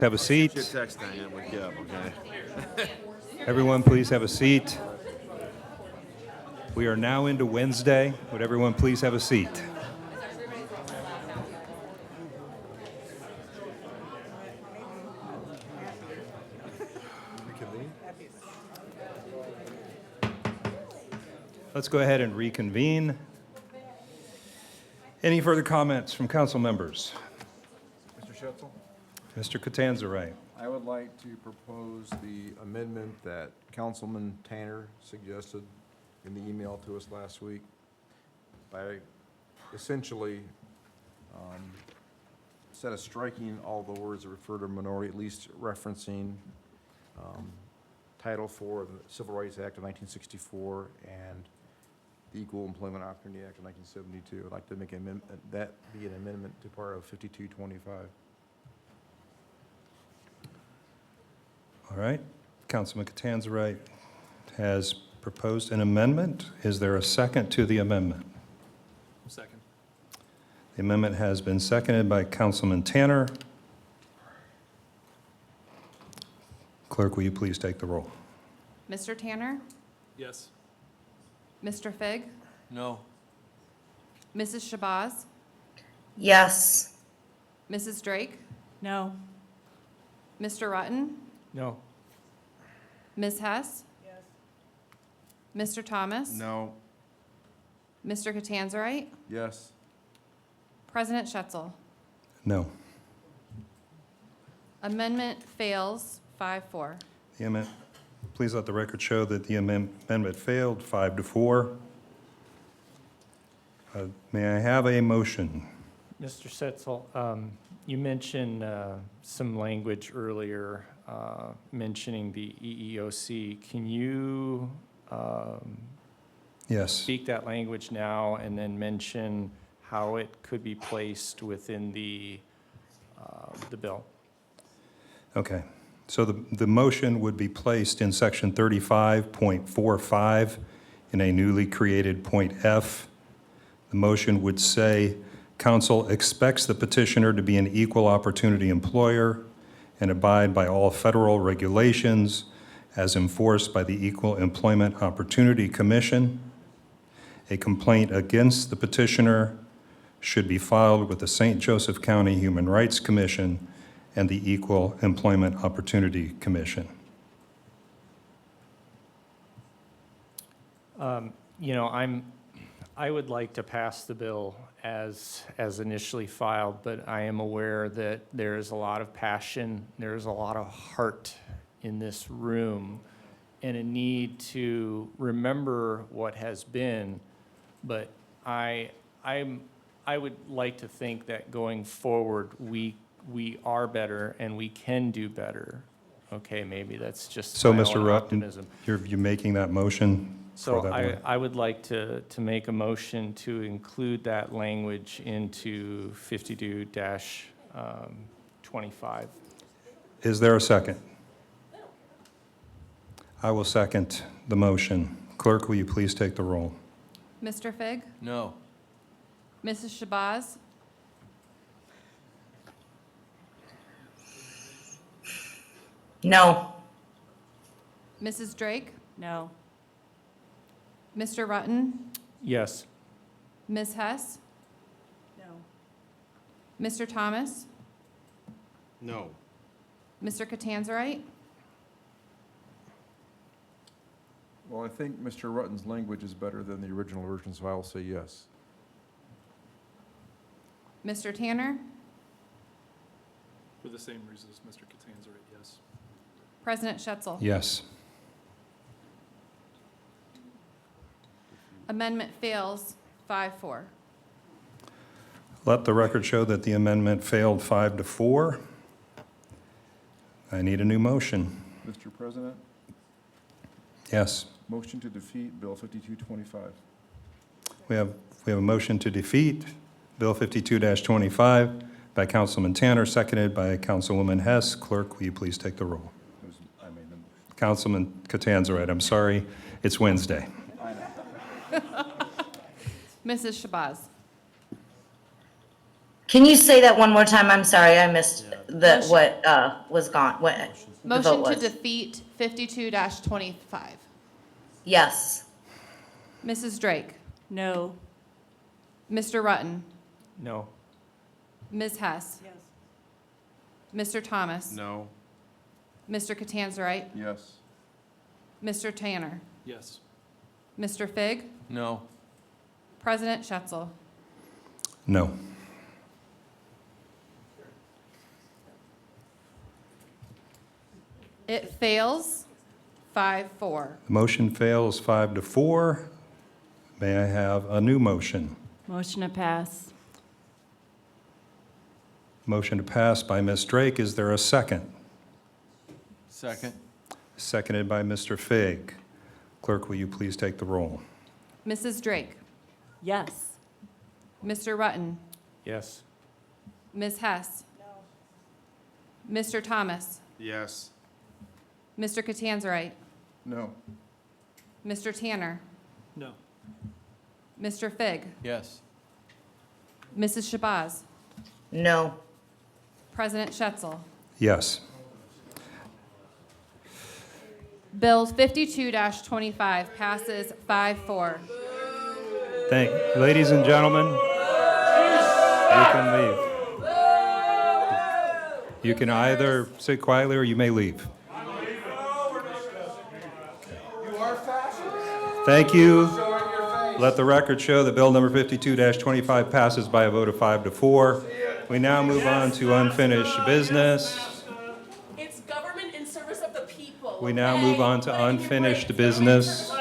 Have a seat. Should text Diane, wake you up, okay? Everyone, please have a seat. We are now into Wednesday. Would everyone please have a seat? Let's go ahead and reconvene. Any further comments from council members? Mr. Schetzel, Mr. Catanzarite. I would like to propose the amendment that Councilman Tanner suggested in the email to us last week by essentially, instead of striking all the words that refer to minority, at least referencing Title IV of the Civil Rights Act of 1964 and the Equal Employment Opportunity Act of 1972. I'd like to make that be an amendment to part of 5225. All right. Councilman Catanzarite has proposed an amendment. Is there a second to the amendment? Second. The amendment has been seconded by Councilman Tanner. Clerk, will you please take the roll? Mr. Tanner? Yes. Mr. Fig? No. Mrs. Shabazz? Yes. Mrs. Drake? No. Mr. Rutten? No. Ms. Hess? Yes. Mr. Thomas? No. Mr. Catanzarite? Yes. President Schetzel? No. Amendment fails 5-4. The amendment, please let the record show that the amendment failed 5-4. May I have a motion? Mr. Setzel, you mentioned some language earlier mentioning the EEOC. Can you Yes. speak that language now and then mention how it could be placed within the bill? Okay. So the motion would be placed in section 35.45 in a newly created point F. The motion would say, council expects the petitioner to be an equal opportunity employer and abide by all federal regulations as enforced by the Equal Employment Opportunity Commission. A complaint against the petitioner should be filed with the St. Joseph County Human Rights Commission and the Equal Employment Opportunity Commission. You know, I would like to pass the bill as initially filed, but I am aware that there is a lot of passion, there is a lot of heart in this room, and a need to remember what has been. But I would like to think that going forward, we are better and we can do better. Okay, maybe that's just So, my Mr. own Rutten, optimism. you're making that motion? So for that I would like to make a motion to include that language into 52-25. Is there a second? I will second the motion. Clerk, will you please take the roll? Mr. Fig? No. Mrs. Shabazz? No. Mrs. Drake? No. Mr. Rutten? Yes. Ms. Hess? No. Mr. Thomas? No. Mr. Catanzarite? Well, I think Mr. Rutten's language is better than the original version, so I will say yes. Mr. Tanner? For the same reasons, Mr. Catanzarite, yes. President Schetzel? Yes. Amendment fails 5-4. Let the record show that the amendment failed 5-4. I need a new motion. Mr. President, Yes. motion to defeat Bill 5225. We have a motion to defeat Bill 52-25 by Councilman Tanner, seconded by Councilwoman Hess. Clerk, will you please take the roll? I made the motion. Councilman Catanzarite, I'm sorry, it's Wednesday. Mrs. Shabazz? Can you say that one more time? I'm sorry, I missed the, what, was gone, what the vote Motion to was. defeat 52-25. Yes. Mrs. Drake, No. Mr. Rutten, No. Ms. Hess, Yes. Mr. Thomas, No. Mr. Catanzarite, Yes. Mr. Tanner, Yes. Mr. Fig, No. President Schetzel. No. It fails 5-4. The motion fails 5-4. May I have a new motion? Motion to pass. Motion to pass by Ms. Drake. Is there a second? Second. Seconded by Mr. Fig. Clerk, will you please take the roll? Mrs. Drake, Yes. Mr. Rutten, Yes. Ms. Hess, Mr. Thomas, Yes. Mr. Catanzarite, No. Mr. Tanner, No. Mr. Fig, Yes. Mrs. Shabazz, No. President Schetzel. Yes. Bill 52-25 passes 5-4. Ladies and gentlemen, you can leave. You can either sit quietly or you may leave. Thank you. Let the record show that Bill number 52-25 passes by a vote of 5-4. We now move on to unfinished business. It's government in service of the people. We now okay? move on to Like, give me a unfinished break. business.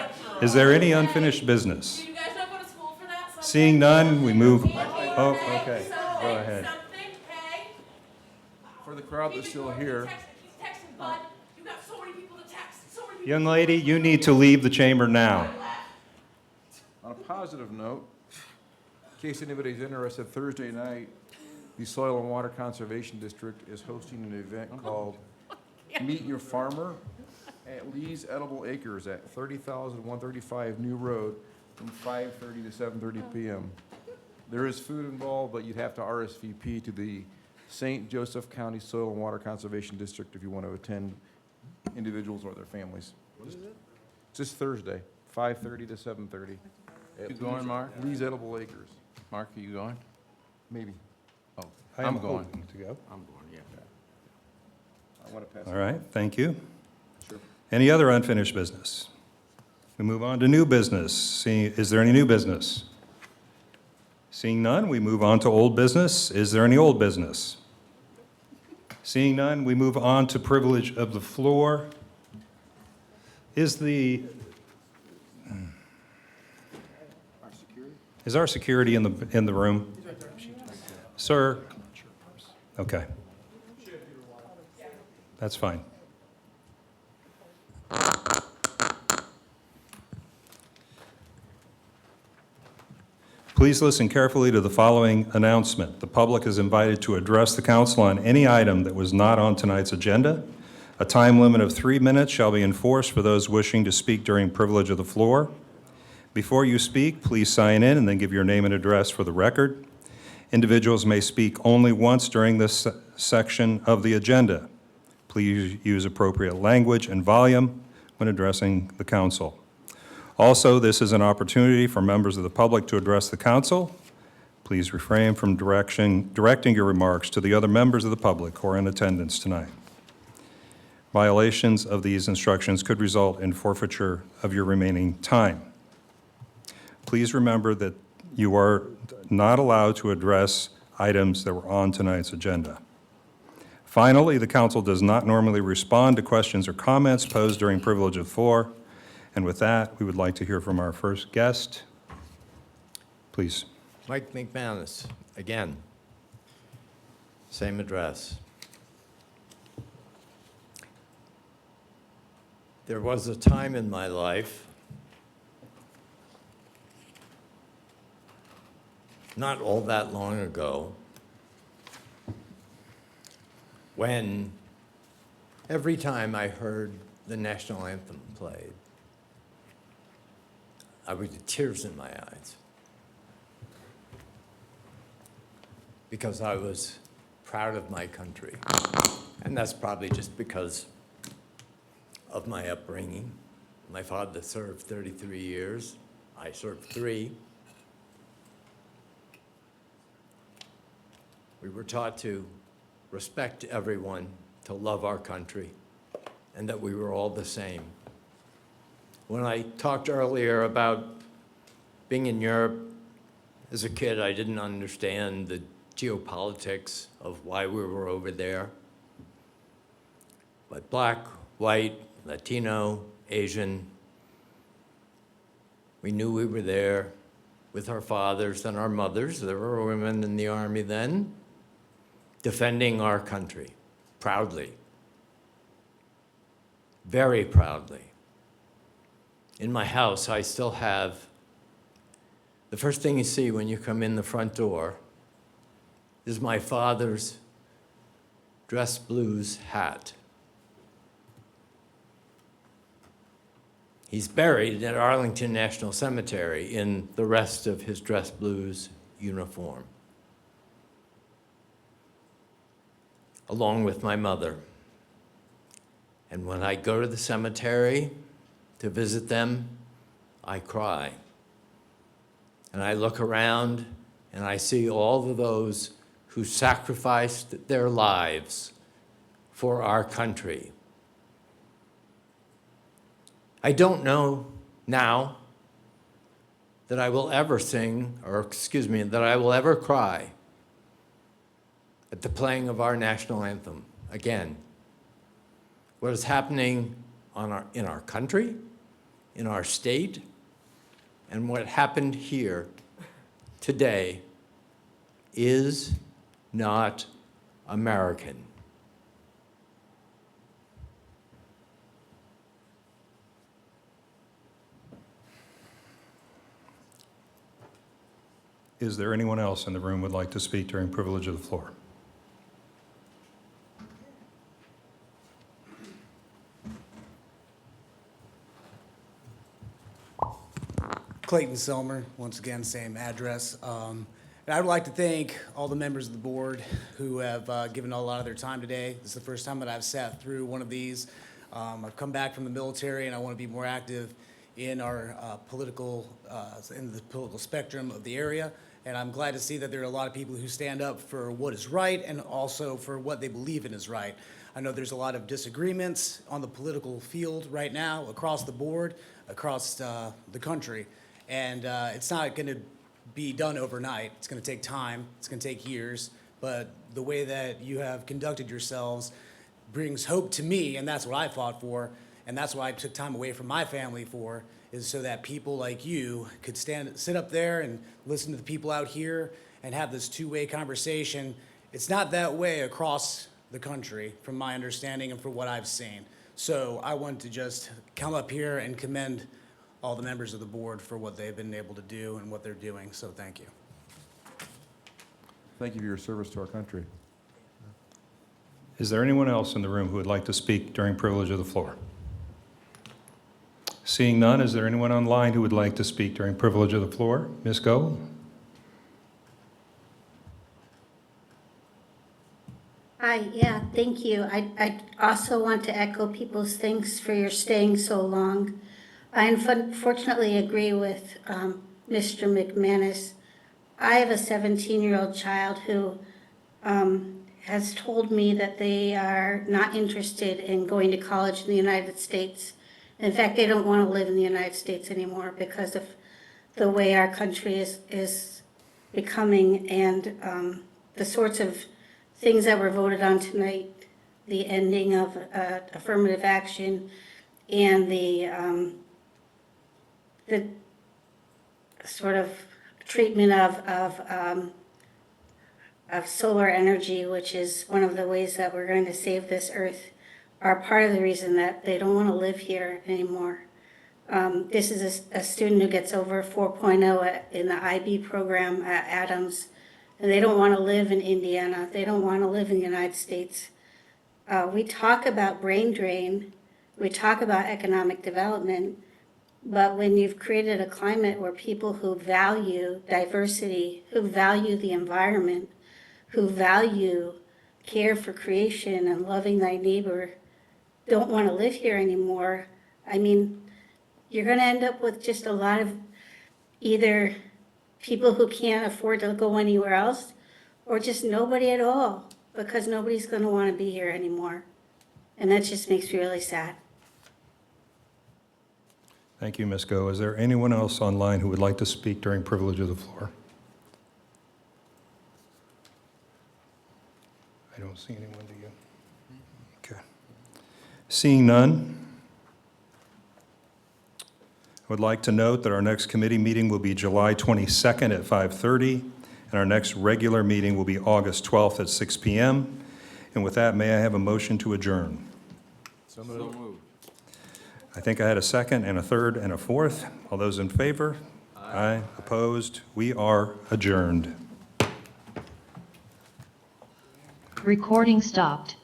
Is there any unfinished business? Do you guys not go to school for that? Something? Seeing none, we move. Okay, Oh, okay. something, Go ahead. Something, hey? For the crowd that's still here, Keep texting, bud. You got so many people to text. So many people. Young lady, you need to leave the chamber now. on a positive note, in case anybody's interested, Thursday night, the Soil and Water Conservation District is hosting an event called Meet Your Farmer at Lee's Edible Acres at 30,135 New Road from 5:30 to 7:30 p.m. There is food involved, but you'd have to RSVP to the St. Joseph County Soil and Water Conservation District if you want to attend, individuals or their families. It's this Thursday, 5:30 to 7:30. You going, Mark? Lee's Edible Acres, Mark, are you going? maybe. Oh, I am I'm going. hoping to go. I'm going, yeah. I want to pass it. All right, thank you. Sure. Any other unfinished business? We move on to new business. Is there any new business? Seeing none, we move on to old business. Is there any old business? Seeing none, we move on to privilege of the floor. Is our security in the room? Sir? Okay. That's fine. Please listen carefully to the following announcement. The public is invited to address the council on any item that was not on tonight's agenda. A time limit of 3 minutes shall be enforced for those wishing to speak during privilege of the floor. Before you speak, please sign in and then give your name and address for the record. Individuals may speak only once during this section of the agenda. Please use appropriate language and volume when addressing the council. Also, this is an opportunity for members of the public to address the council. Please refrain from directing your remarks to the other members of the public who are in attendance tonight. Violations of these instructions could result in forfeiture of your remaining time. Please remember that you are not allowed to address items that were on tonight's agenda. Finally, the council does not normally respond to questions or comments posed during privilege of the floor. And with that, we would like to hear from our first guest. Please. Mike McManus, again. Same address. There was a time in my life, not all that long ago, when every time I heard the national anthem played, I would get tears in my eyes because I was proud of my country. And that's probably just because of my upbringing. My father served 33 years. I served 3. We were taught to respect everyone, to love our country, and that we were all the same. When I talked earlier about being in Europe, as a kid, I didn't understand the geopolitics of why we were over there. But black, white, Latino, Asian, we knew we were there with our fathers and our mothers. There were women in the Army then, defending our country proudly, very proudly. In my house, I still have, the first thing you see when you come in the front door is my father's dress blues hat. He's buried at Arlington National Cemetery in the rest of his dress blues uniform, along with my mother. And when I go to the cemetery to visit them, I cry. And I look around and I see all of those who sacrificed their lives for our country. I don't know now that I will ever sing, or that I will ever cry at the playing of our national anthem again. What is happening in our country, in our state, and what happened here today is not American. Is there anyone else in the room who would like to speak during privilege of the floor? Clayton Selmer, once again, same address. And I would like to thank all the members of the board who have given a lot of their time today. This is the first time that I've sat through one of these. I've come back from the military and I want to be more active in our in the political spectrum of the area. And I'm glad to see that there are a lot of people who stand up for what is right and also for what they believe in is right. I know there's a lot of disagreements on the political field right now across the board, across the country. And it's not going to be done overnight. It's going to take time. It's going to take years. But the way that you have conducted yourselves brings hope to me, and that's what I fought for, and that's why I took time away from my family for, is so that people like you could sit up there and listen to the people out here and have this two-way conversation. It's not that way across the country, from my understanding and from what I've seen. So I want to just come up here and commend all the members of the board for what they've been able to do and what they're doing, so thank you. Thank you for your service to our country. Is there anyone else in the room who would like to speak during privilege of the floor? Seeing none, is there anyone online who would like to speak during privilege of the floor? Ms. Go? Hi, yeah, thank you. I also want to echo people's thanks for your staying so long. I unfortunately agree with Mr. McManus. I have a 17-year-old child who has told me that they are not interested in going to college in the United States. In fact, they don't want to live in the United States anymore because of the way our country is becoming and the sorts of things that were voted on tonight, the ending of affirmative action and the sort of treatment of solar energy, which is one of the ways that we're going to save this earth, are part of the reason that they don't want to live here anymore. This is a student who gets over 4.0 in the IB program at Adams, and they don't want to live in Indiana. They don't want to live in the United States. We talk about brain drain, we talk about economic development, but when you've created a climate where people who value diversity, who value the environment, who value care for creation and loving thy neighbor don't want to live here anymore, I mean, you're going to end up with just a lot of either people who can't afford to go anywhere else or just nobody at all because nobody's going to want to be here anymore. And that just makes me really sad. Thank you, Ms. Go. Is there anyone else online who would like to speak during privilege of the floor? I don't see anyone, do you? Okay. Seeing none, I would like to note that our next committee meeting will be July 22nd at 5:30, and our next regular meeting will be August 12th at 6 p.m. And with that, may I have a motion to adjourn? So moved. I think I had a second and a third and a fourth. All those in favor? Aye. Opposed? We are adjourned. Recording stopped.